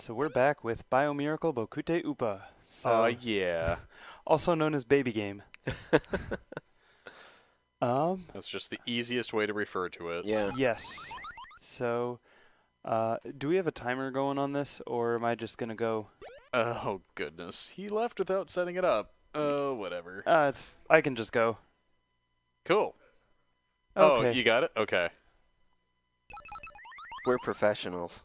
so we're back with Biomiracle Bokutte Upa. So, yeah. Also known as Baby Game. That's just the easiest way to refer to it. Yeah. Yes. So, do we have a timer going on this, or am I just gonna go? Oh, goodness. He left without setting it up. Whatever. I can just go. Cool. Okay. Oh, you got it? Okay. We're professionals.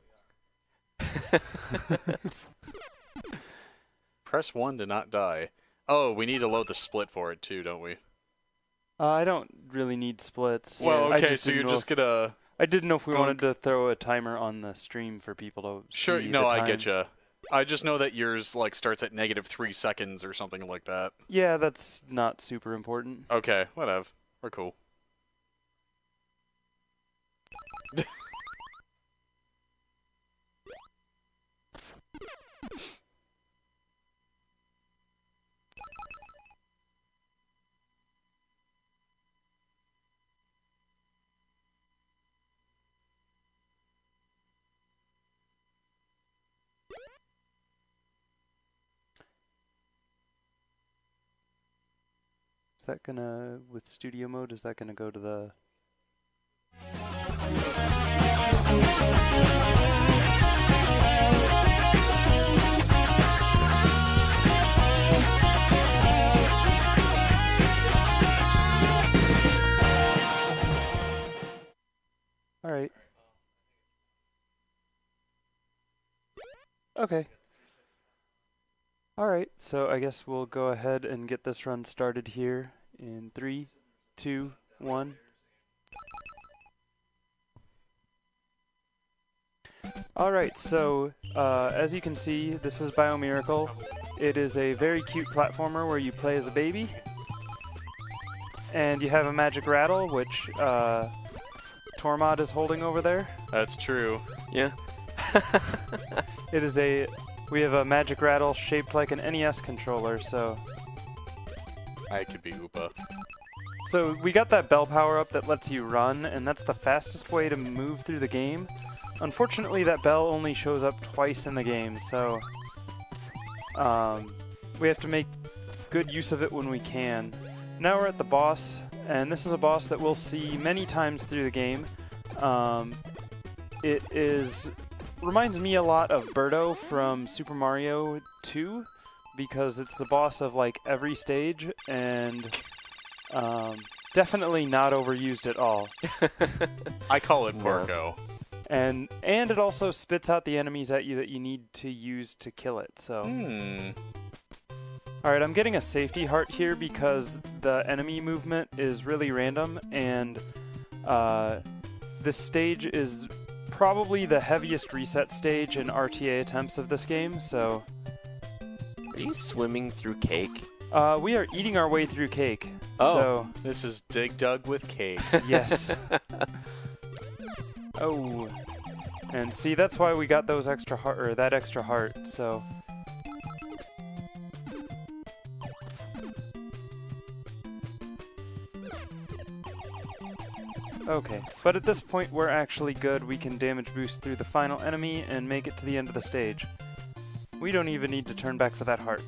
Press 1 to not die. Oh, we need to load the split for it too, don't we? I don't really need splits. Well, I okay, just so you're didn't know just gonna... I didn't know if we Go- wanted to throw a timer on the stream for people to Sure, see no, the I time. get you. I just know that yours like starts at -3 seconds or something like that. Yeah, that's not super important. Okay, whatever. We're cool. Is that gonna, with studio mode, is that gonna go to the... All right. Okay. All right, so I guess we'll go ahead and get this run started here in 3, 2, 1. All right, so as you can see, this is Biomiracle. It is a very cute platformer where you play as a baby. And you have a magic rattle, which Tormod is holding over there. That's true. Yeah. It is we have a magic rattle shaped like an NES controller, so... I could be Upa. So we got that bell power-up that lets you run, and that's the fastest way to move through the game. Unfortunately, that bell only shows up twice in the game, so we have to make good use of it when we can. Now we're at the boss, and this is a boss that we'll see many times through the game. It reminds me a lot of Birdo from Super Mario 2, because it's the boss of like every stage, and definitely not overused at all. I call it Porco. And it also spits out the enemies at you that you need to use to kill it. So, all right, I'm getting a safety heart here because the enemy movement is really random, and this stage is probably the heaviest reset stage in RTA attempts of this game. So, Are you swimming through cake? we are eating our way through cake. Oh. So, This is Dig Dug with cake. yes. Oh, and see, that's why we got those extra heart, or that extra heart. So, okay, but at this point we're actually good. We can damage boost through the final enemy and make it to the end of the stage. We don't even need to turn back for that heart.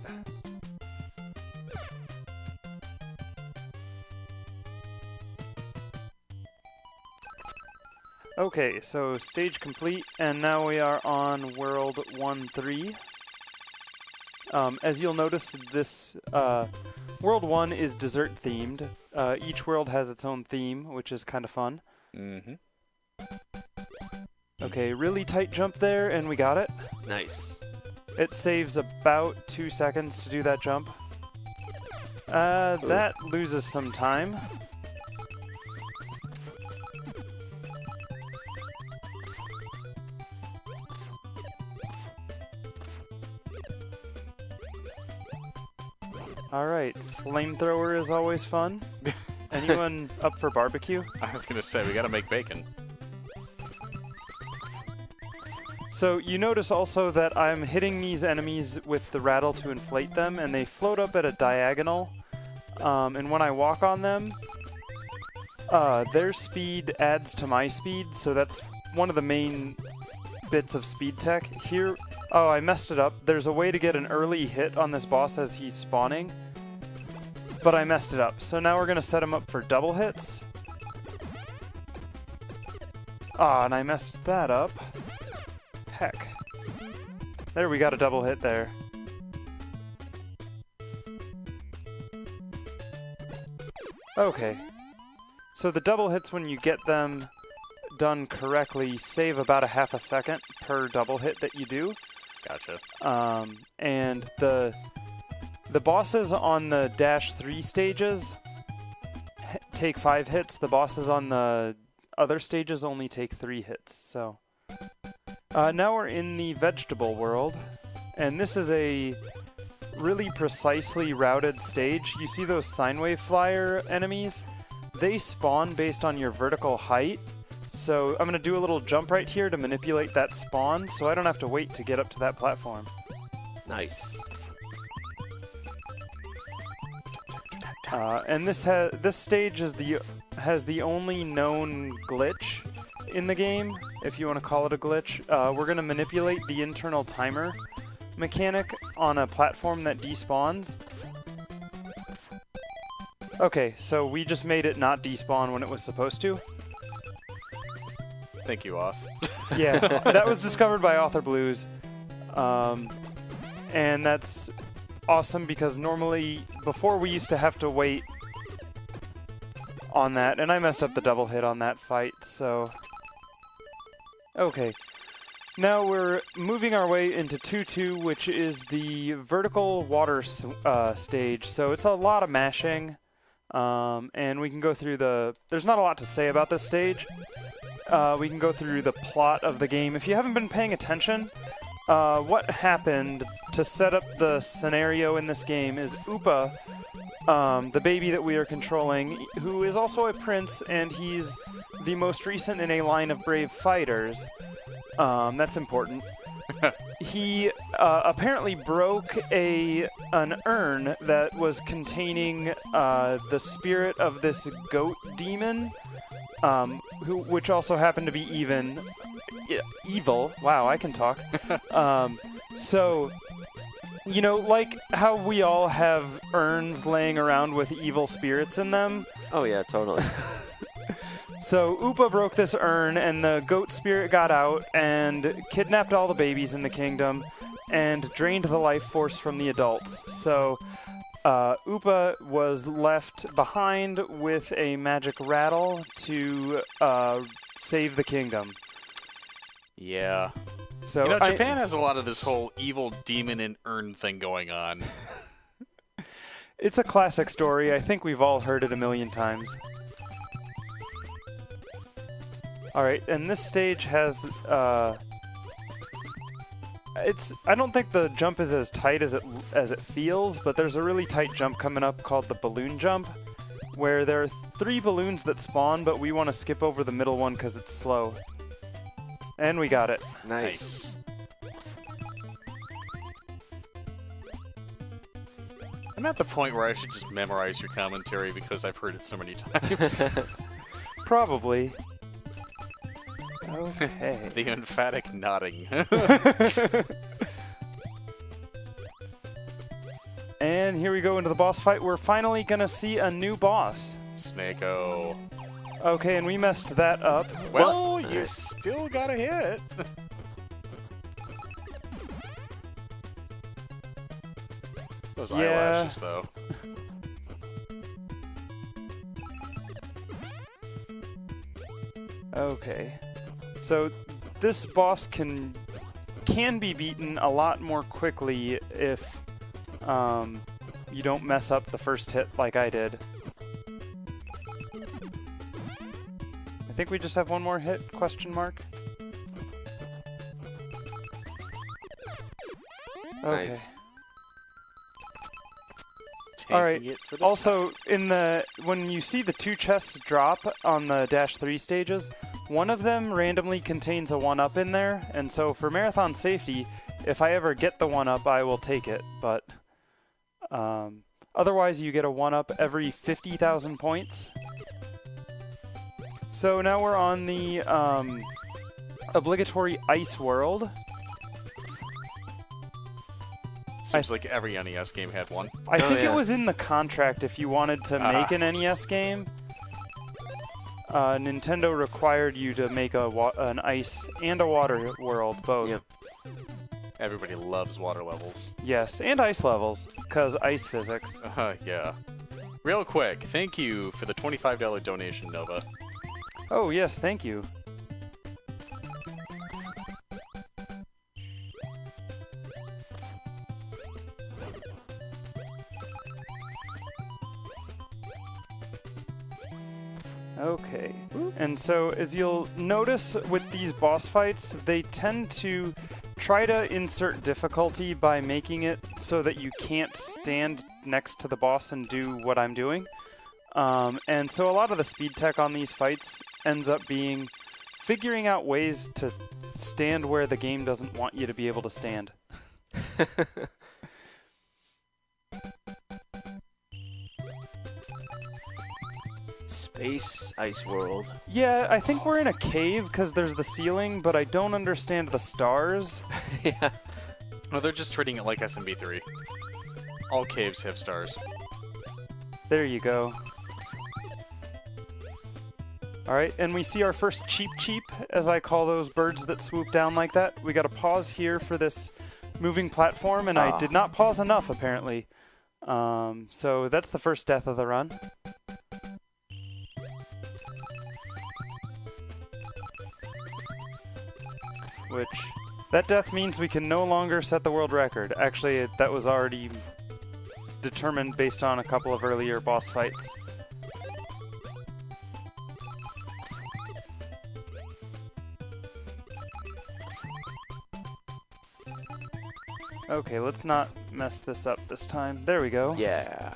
Okay, so stage complete, and now we are on World 1-3. As you'll notice, this World 1 is dessert themed. Each world has its own theme, which is kind of fun. Mm-hmm. Okay, really tight jump there, and we got it. Nice. It saves about 2 seconds to do that jump. That loses some time. Alright, flamethrower is always fun. Anyone up for barbecue? I was gonna say, we gotta make bacon. So you notice also that I'm hitting these enemies with the rattle to inflate them, and they float up at a diagonal. And when I walk on them, their speed adds to my speed, so that's one of the main bits of speed tech. Here, Oh, I messed it up. There's a way to get an early hit on this boss as he's spawning, but I messed it up. So now we're going to set him up for double hits. Ah, and I messed that up. Heck. There, we got a double hit there. Okay. So the double hits, when you get them done correctly, save about a half a second per double hit that you do. Gotcha. And the bosses on the -3 stages take 5 hits. The bosses on the other stages only take 3 hits. So now we're in the vegetable world, and this is a really precisely routed stage. You see those sine wave flyer enemies? They spawn based on your vertical height. So I'm going to do a little jump right here to manipulate that spawn, so I don't have to wait to get up to that platform. Nice. And this stage has the only known glitch in the game, if you want to call it a glitch. We're going to manipulate the internal timer mechanic on a platform that despawns. Okay, so we just made it not despawn when it was supposed to. Thank you, Off. Yeah, that was discovered by Author Blues. And that's awesome because normally, before we used to have to wait on that, and I messed up the double hit on that fight, so... Okay. Now we're moving our way into 2-2, which is the vertical water stage, so it's a lot of mashing, and we can go through the... There's not a lot to say about this stage. We can go through the plot of the game. If you haven't been paying attention, what happened to set up the scenario in this game is Upa, the baby that we are controlling, who is also a prince, and he's the most recent in a line of brave fighters. That's important. He apparently broke an urn that was containing the spirit of this goat demon, which also happened to be evil. Wow, I can talk. So, you know, like how we all have urns laying around with evil spirits in them. Oh yeah, totally. So Upa broke this urn, and the goat spirit got out and kidnapped all the babies in the kingdom and drained the life force from the adults. So Upa was left behind with a magic rattle to save the kingdom. Yeah. So you know, Japan has a lot of this whole evil demon and urn thing going on. It's a classic story. I think we've all heard it a million times. Alright, and this stage has, I don't think the jump is as tight as it feels, but there's a really tight jump coming up called the balloon jump, where there are 3 balloons that spawn, but we want to skip over the middle one because it's slow. And we got it. Nice. I'm at the point where I should just memorize your commentary because I've heard it so many times. Probably. Okay. The emphatic nodding. And here we go into the boss fight. We're finally gonna see a new boss. Snake-o. Okay, and we messed that up. Well, you still got a hit. Those eyelashes, though. Okay. So this boss can be beaten a lot more quickly if you don't mess up the first hit like I did. I think we just have one more hit, question mark. Okay. Nice. Alright, also, when you see the 2 chests drop on the -3 stages, one of them randomly contains a 1-up in there, and so for marathon safety, if I ever get the 1-up, I will take it, but otherwise you get a 1-up every 50,000 points. So now we're on the obligatory ice world. Seems like every NES game had one. I think yeah. it was in the contract if you wanted to make an NES game. Nintendo required you to make an ice and a water world, both. Yep. Everybody loves water levels. Yes, and ice levels, because ice physics. Yeah. Real quick, thank you for the $25 donation, Nova. Oh, yes, thank you. Okay, and so as you'll notice with these boss fights, they tend to try to insert difficulty by making it so that you can't stand next to the boss and do what I'm doing. And so a lot of the speed tech on these fights ends up being figuring out ways to stand where the game doesn't want you to be able to stand. Space Ice World. Yeah, I think we're in a cave because there's the ceiling, but I don't understand the stars. Yeah. No, they're just treating it like SMB3. All caves have stars. There you go. Alright, and we see our first cheep, as I call those birds that swoop down like that. We gotta pause here for this moving platform, and I did not pause enough, apparently. So that's the first death of the run. Which, that death means we can no longer set the world record. Actually, that was already determined based on a couple of earlier boss fights. Okay, let's not mess this up this time. There we go. Yeah.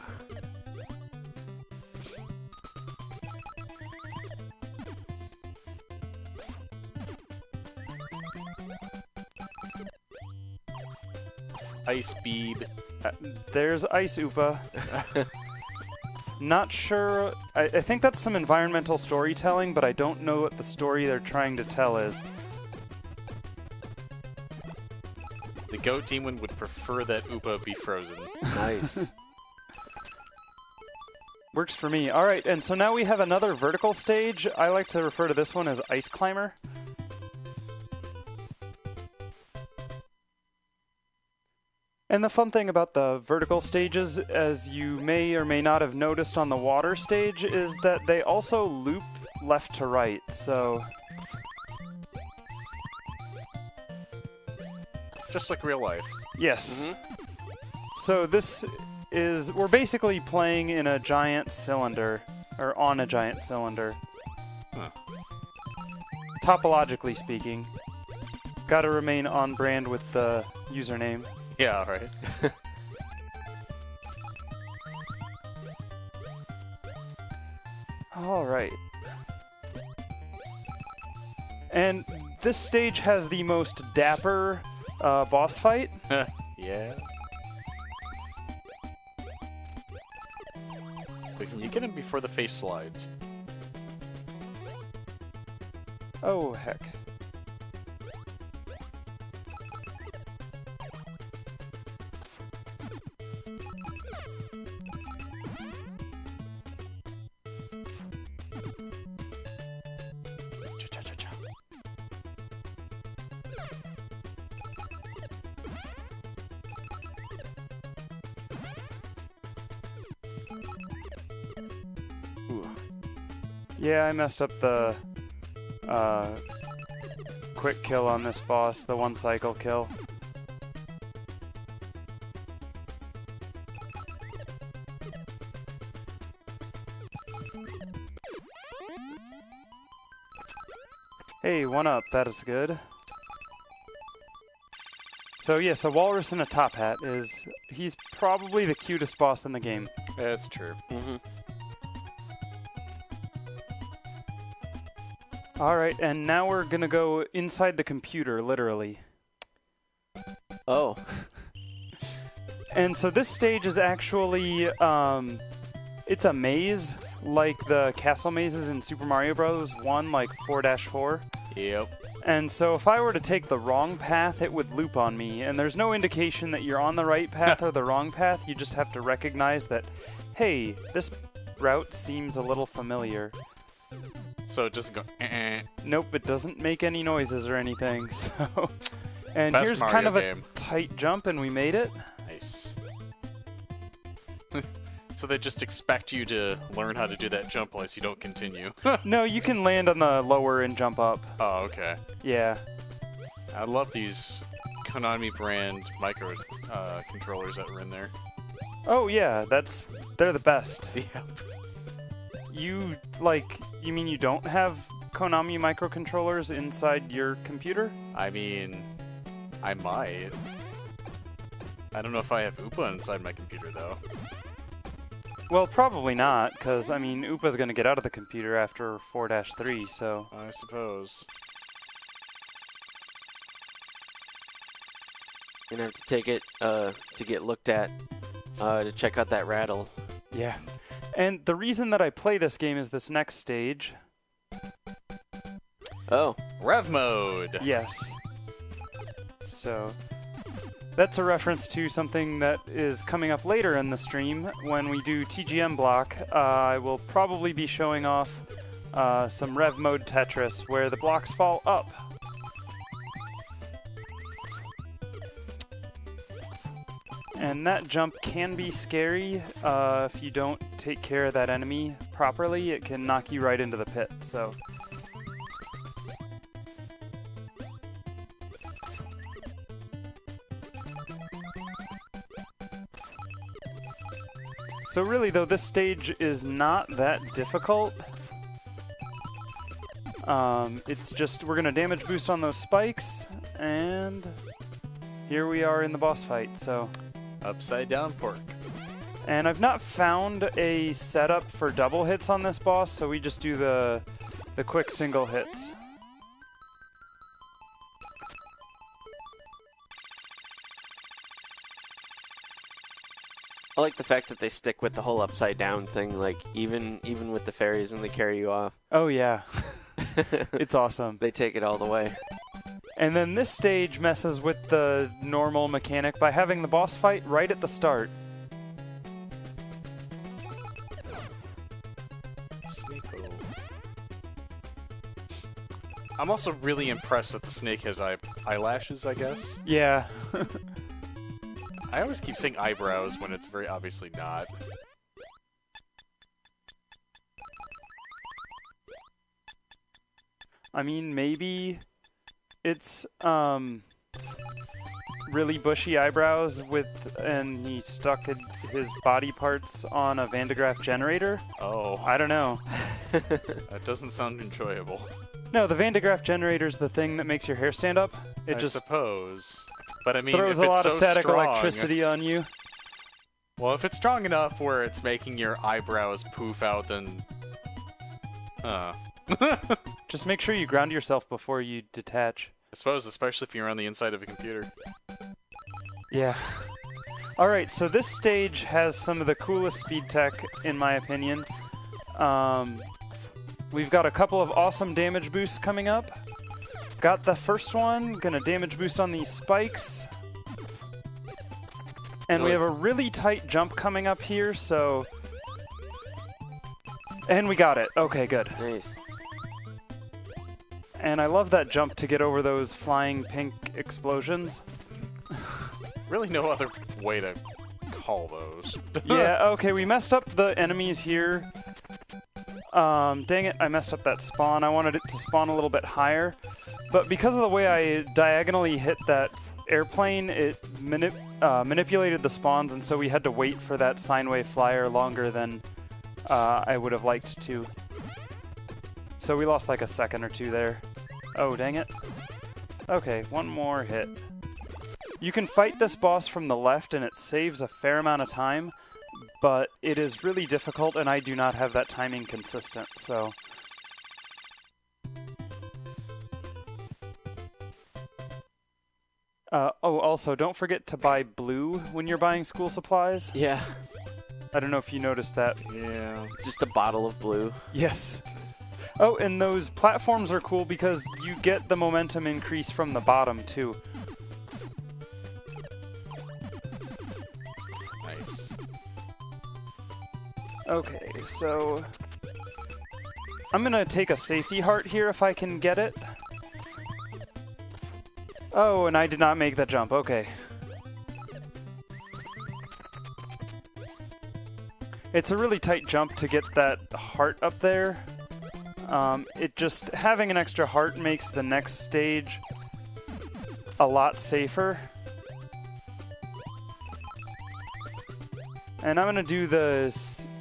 Ice bead. There's Ice Upa. Not sure. I think that's some environmental storytelling, but I don't know what the story they're trying to tell is. The Goat Demon would prefer that Upa be frozen. Nice. Works for me. Alright, and so now we have another vertical stage. I like to refer to this one as Ice Climber. And the fun thing about the vertical stages, as you may or may not have noticed on the water stage, is that they also loop left to right, so... Just like real life. Yes. So this is... We're basically playing in a giant cylinder, or on a giant cylinder. Huh. Topologically speaking. Gotta remain on brand with the username. Yeah, right. Alright. And this stage has the most dapper boss fight. Yeah. But can you get him before the face slides? Oh, heck. Cha-cha-cha-cha. Ooh. Yeah, I messed up the quick kill on this boss, the one cycle kill. Hey, one up, that is good. So yes, a walrus in a top hat he's probably the cutest boss in the game. That's true. Alright, and now we're gonna go inside the computer, literally. Oh. And so this stage is actually, it's a maze, like the castle mazes in Super Mario Bros. 1, like 4-4. Yep. And so if I were to take the wrong path, it would loop on me. And there's no indication that you're on the right path or the wrong path. You just have to recognize that, hey, this route seems a little familiar. So it doesn't go, Nope, it doesn't make any noises or anything. So, and Best here's Mario kind of a game. tight jump, and we made it. Nice. So they just expect you to learn how to do that jump unless you don't continue. No, you can land on the lower and jump up. Oh, okay. Yeah. I love these Konami brand micro controllers that were in there. Oh yeah, they're the best. Yeah. You mean you don't have Konami microcontrollers inside your computer? I mean, I might. I don't know if I have Upa inside my computer though. Well, probably not, because, I mean, Upa's going to get out of the computer after 4-3, so... I suppose. Gonna have to take it to get looked at to check out that rattle. Yeah. And the reason that I play this game is this next stage. Oh. Rev mode! Yes. So... That's a reference to something that is coming up later in the stream. When we do TGM block, I will probably be showing off some Rev Mode Tetris where the blocks fall up. And that jump can be scary if you don't take care of that enemy properly. It can knock you right into the pit, so... So really, though, this stage is not that difficult. It's just we're going to damage boost on those spikes, and here we are in the boss fight, so... Upside down pork. And I've not found a setup for double hits on this boss, so we just do the quick single hits. I like the fact that they stick with the whole upside down thing, like even with the fairies when they carry you off. Oh yeah, it's awesome. They take it all the way. And then this stage messes with the normal mechanic by having the boss fight right at the start. Sneako. I'm also really impressed that the snake has eyelashes, I guess. Yeah. I always keep saying eyebrows when it's very obviously not. I mean, maybe it's really bushy eyebrows and he stuck his body parts on a Van de Graaff generator. Oh. I don't know. That doesn't sound enjoyable. No, the Van de Graaff generator is the thing that makes your hair stand up. It I just suppose. But I mean, throws if a it's lot of so static strong, electricity on you. Well, if it's strong enough where it's making your eyebrows poof out, then... Just make sure you ground yourself before you detach. I suppose, especially if you're on the inside of a computer. Yeah. Alright, so this stage has some of the coolest speed tech, in my opinion. We've got a couple of awesome damage boosts coming up. Got the first one, gonna damage boost on these spikes. And we have a really tight jump coming up here, so... And we got it. Okay, good. Nice. And I love that jump to get over those flying pink explosions. Really no other way to call those. Yeah, okay, we messed up the enemies here. Dang it, I messed up that spawn. I wanted it to spawn a little bit higher. But because of the way I diagonally hit that airplane, it manipulated the spawns, and so we had to wait for that sine wave flyer longer than I would have liked to. So we lost like a second or two there. Oh, dang it. Okay, one more hit. You can fight this boss from the left, and it saves a fair amount of time, but it is really difficult, and I do not have that timing consistent, so... Oh, also, don't forget to buy blue when you're buying school supplies. Yeah. I don't know if you noticed that. Yeah. Just a bottle of blue. Yes. Oh, and those platforms are cool because you get the momentum increase from the bottom, too. Nice. Okay, so I'm gonna take a safety heart here if I can get it. Oh, and I did not make that jump. Okay. It's a really tight jump to get that heart up there. Having an extra heart makes the next stage a lot safer. And I'm gonna do the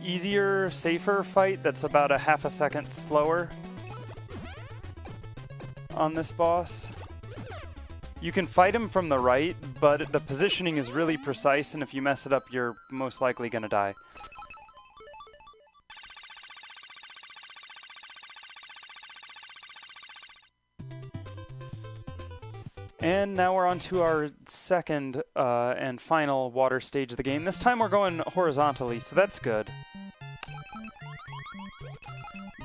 easier, safer fight that's about a half a second slower on this boss. You can fight him from the right, but the positioning is really precise, and if you mess it up, you're most likely gonna die. And now we're on to our second and final water stage of the game. This time we're going horizontally, so that's good.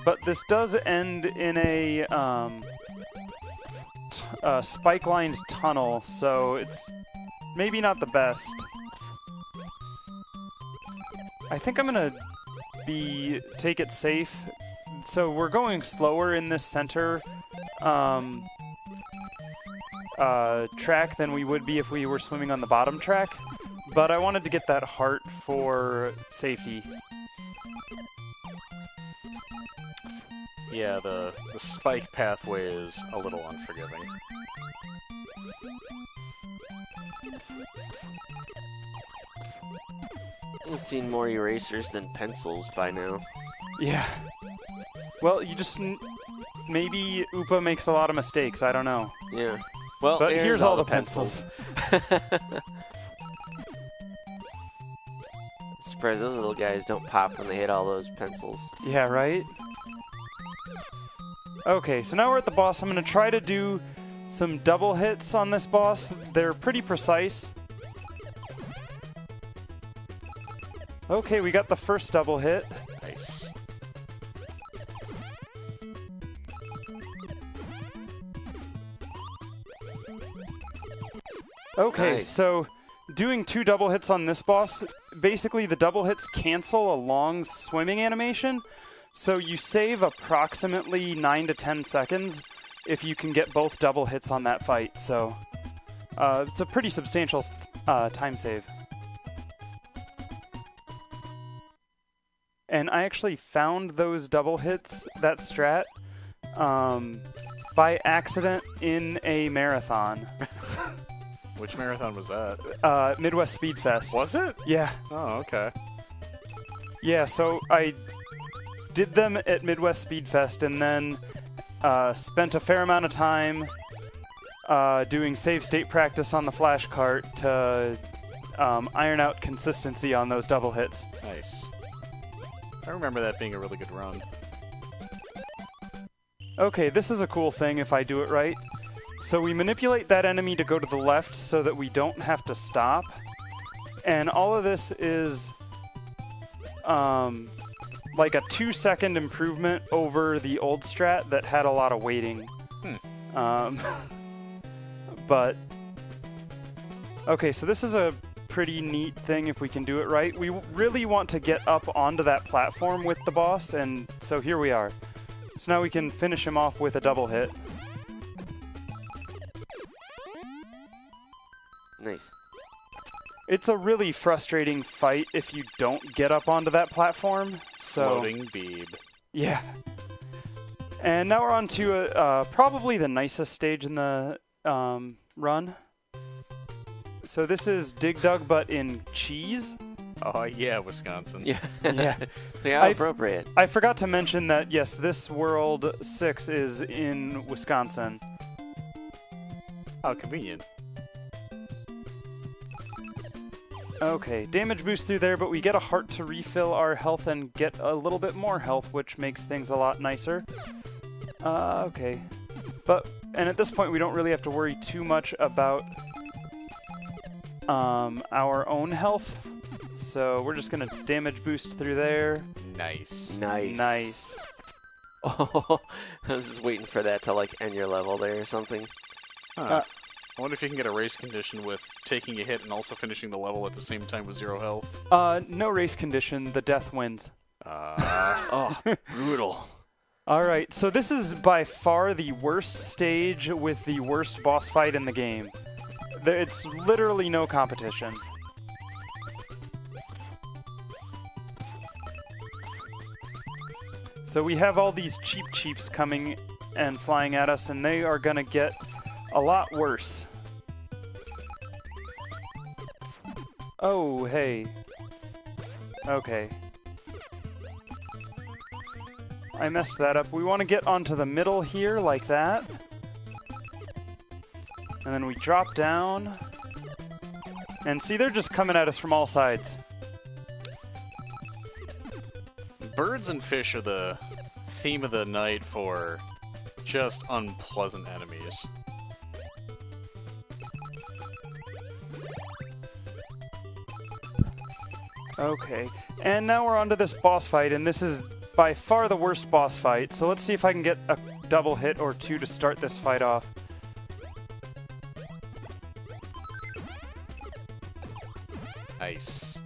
But this does end in a spike-lined tunnel, so it's maybe not the best. I think I'm gonna take it safe. So we're going slower in this center track than we would be if we were swimming on the bottom track, but I wanted to get that heart for safety. Yeah, the spike pathway is a little unforgiving. I've seen more erasers than pencils by now. Yeah. Well, maybe Upa makes a lot of mistakes, I don't know. Yeah. Well, but here's all the pencils. Surprised those little guys don't pop when they hit all those pencils. Yeah, right? Okay, so now we're at the boss. I'm going to try to do some double hits on this boss. They're pretty precise. Okay, we got the first double hit. Nice. Okay, nice. So doing 2 double hits on this boss, basically the double hits cancel a long swimming animation, so you save approximately 9 to 10 seconds if you can get both double hits on that fight, so it's a pretty substantial time save. And I actually found those double hits, that strat, by accident in a marathon. Which marathon was that? Midwest Speed Fest. Was it? Yeah. Oh, okay. Yeah, so I did them at Midwest Speed Fest and then spent a fair amount of time doing save state practice on the flash cart to iron out consistency on those double hits. Nice. I remember that being a really good run. Okay, this is a cool thing if I do it right. So we manipulate that enemy to go to the left so that we don't have to stop. And all of this is like a 2-second improvement over the old strat that had a lot of waiting. But, okay, so this is a pretty neat thing if we can do it right. We really want to get up onto that platform with the boss, and so here we are. So now we can finish him off with a double hit. Nice. It's a really frustrating fight if you don't get up onto that platform. So, Floating Beeb. Yeah. And now we're on to probably the nicest stage in the run. So this is Dig Dug, but in cheese. Oh, yeah, Wisconsin. Yeah. Yeah. Yeah, appropriate. I forgot to mention that, yes, this World 6 is in Wisconsin. How convenient. Okay, damage boost through there, but we get a heart to refill our health and get a little bit more health, which makes things a lot nicer. Okay. And at this point, we don't really have to worry too much about our own health. So we're just going to damage boost through there. Nice. Nice. Nice. Oh, I was just waiting for that to like end your level there or something. Huh. I wonder if you can get a race condition with taking a hit and also finishing the level at the same time with 0 health. No race condition. The death wins. Oh, brutal. All right, so this is by far the worst stage with the worst boss fight in the game. It's literally no competition. So we have all these cheap cheeps coming and flying at us, and they are going to get a lot worse. Oh, hey. Okay. I messed that up. We want to get onto the middle here, like that. And then we drop down. And see, they're just coming at us from all sides. Birds and fish are the theme of the night for just unpleasant enemies. Okay, and now we're onto this boss fight, and this is by far the worst boss fight. So let's see if I can get a double hit or two to start this fight off. Nice.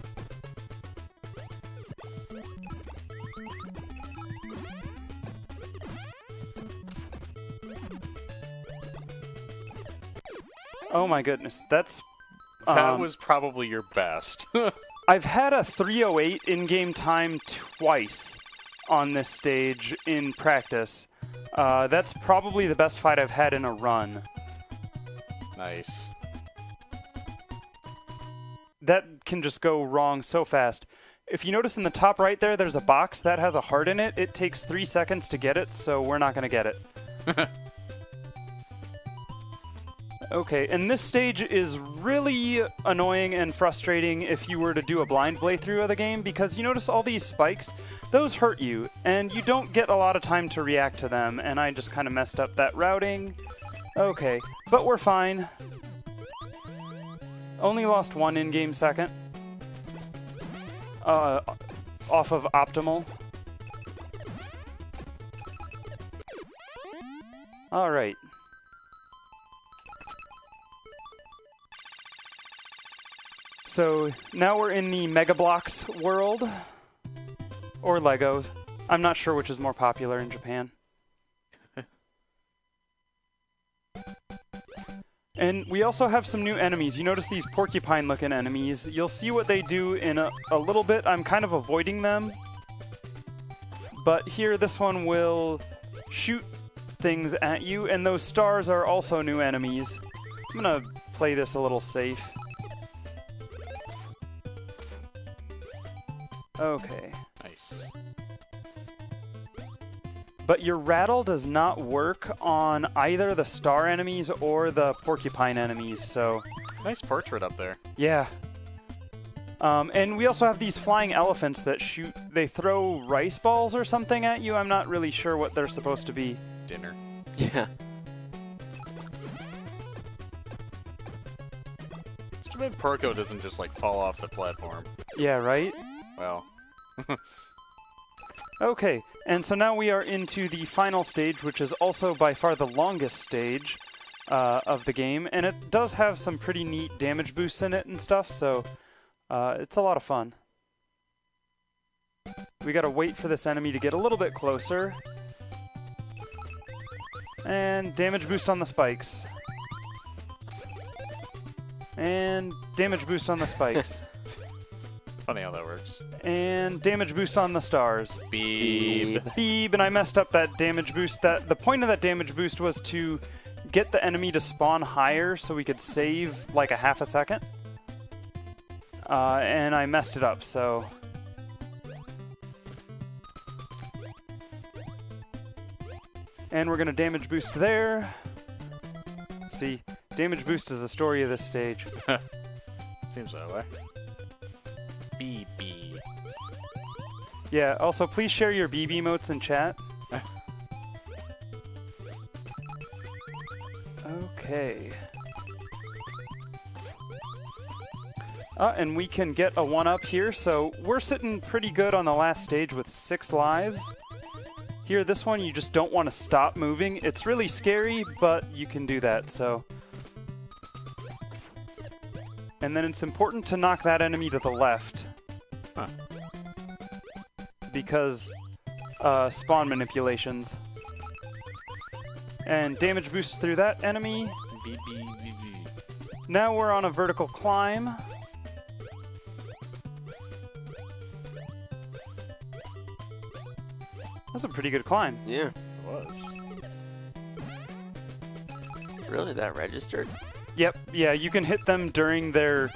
Oh my goodness, that's... That was probably your best. I've had a 308 in-game time twice on this stage in practice. That's probably the best fight I've had in a run. Nice. That can just go wrong so fast. If you notice in the top right there, there's a box that has a heart in it. It takes 3 seconds to get it, so we're not going to get it. Okay, and this stage is really annoying and frustrating if you were to do a blind playthrough of the game, because you notice all these spikes, those hurt you, and you don't get a lot of time to react to them, and I just kind of messed up that routing. Okay, but we're fine. Only lost 1 in-game second. Off of optimal. Alright. So now we're in the Mega Bloks world, or Legos. I'm not sure which is more popular in Japan. And we also have some new enemies. You notice these porcupine-looking enemies. You'll see what they do in a little bit. I'm kind of avoiding them. But here, this one will shoot things at you, and those stars are also new enemies. I'm gonna play this a little safe. Okay. Nice. But your rattle does not work on either the star enemies or the porcupine enemies, so... Nice portrait up there. Yeah. And we also have these flying elephants that shoot... They throw rice balls or something at you. I'm not really sure what they're supposed to be. Dinner. Yeah. It's too bad Porco doesn't just, like, fall off the platform. Yeah, right? Well. Okay, and so now we are into the final stage, which is also by far the longest stage of the game, and it does have some pretty neat damage boosts in it and stuff, so it's a lot of fun. We gotta wait for this enemy to get a little bit closer. And damage boost on the spikes. And damage boost on the spikes. Funny how that works. And damage boost on the stars. Beep. Beep, and I messed up that damage boost. The point of that damage boost was to get the enemy to spawn higher so we could save like a half a second. And I messed it up, so... And we're going to damage boost there. See, damage boost is the story of this stage. Seems that way. BB. Yeah, also please share your BB emotes in chat. Okay. And we can get a 1-up here, so we're sitting pretty good on the last stage with 6 lives. Here, this one, you just don't want to stop moving. It's really scary, but you can do that, so. And then it's important to knock that enemy to the left. Huh. Because spawn manipulations. And damage boost through that enemy. Now we're on a vertical climb. That's a pretty good climb. Yeah. It was. Really, that registered? Yep, yeah, you can hit them during their,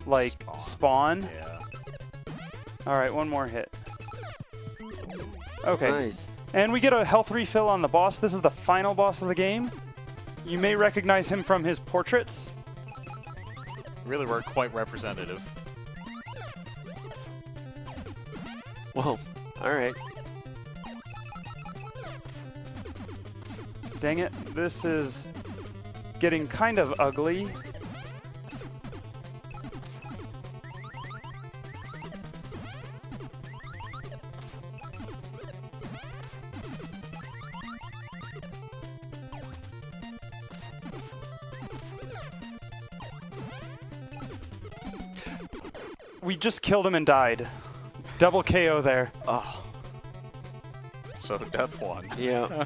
like, spawn. Yeah. Alright, one more hit. Okay. Nice. And we get a health refill on the boss. This is the final boss of the game. You may recognize him from his portraits. Really were quite representative. Whoa. Alright. Dang it, this is getting kind of ugly. We just killed him and died. Double KO there. Oh. So death won. Yeah.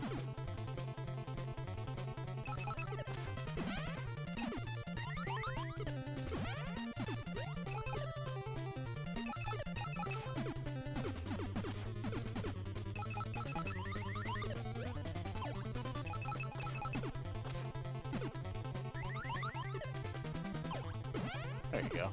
There you go.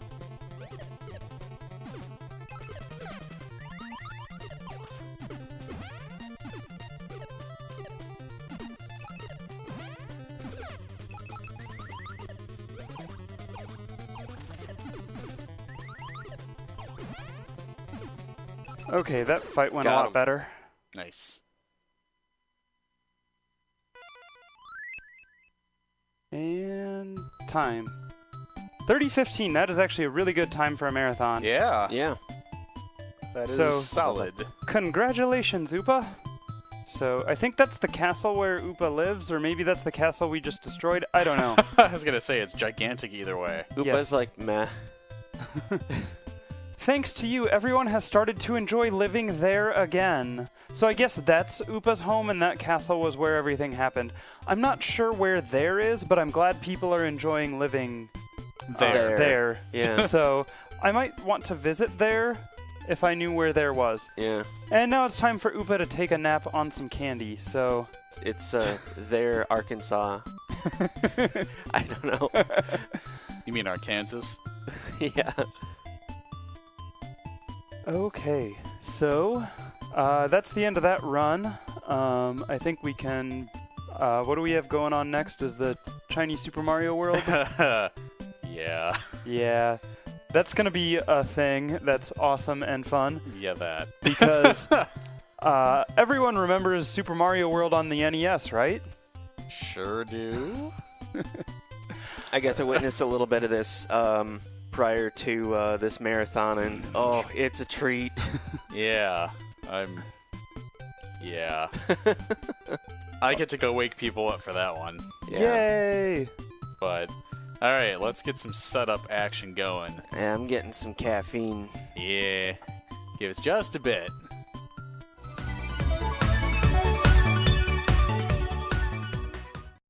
Okay, that fight went a Got lot him. better. Nice. And time. 30:15, that is actually a really good time for a marathon. Yeah. Yeah. That is So- solid. Congratulations, Upa. So I think that's the castle where Upa lives, or maybe that's the castle we just destroyed. I don't know. I was gonna say it's gigantic either way. Upa's Yes. like, meh. Thanks to you, everyone has started to enjoy living there again. So I guess that's Upa's home, and that castle was where everything happened. I'm not sure where there is, but I'm glad people are enjoying living There. there. Yeah. So I might want to visit there if I knew where there was. Yeah. And now it's time for Upa to take a nap on some candy, so... It's there, Arkansas. I don't know. You mean Arkansas? Yeah. Okay, so that's the end of that run. I think we can... what do we have going on next? Is the Chinese Super Mario World? Yeah. Yeah, that's going to be a thing that's awesome and fun. Yeah, that. Because everyone remembers Super Mario World on the NES, right? Sure do. I got to witness a little bit of this prior to this marathon, and oh, it's a treat. Yeah. Yeah. I get to go wake people up for that one. Yeah. Yay! But, alright, let's get some setup action going. Yeah, I'm getting some caffeine. Yeah. Give us just a bit.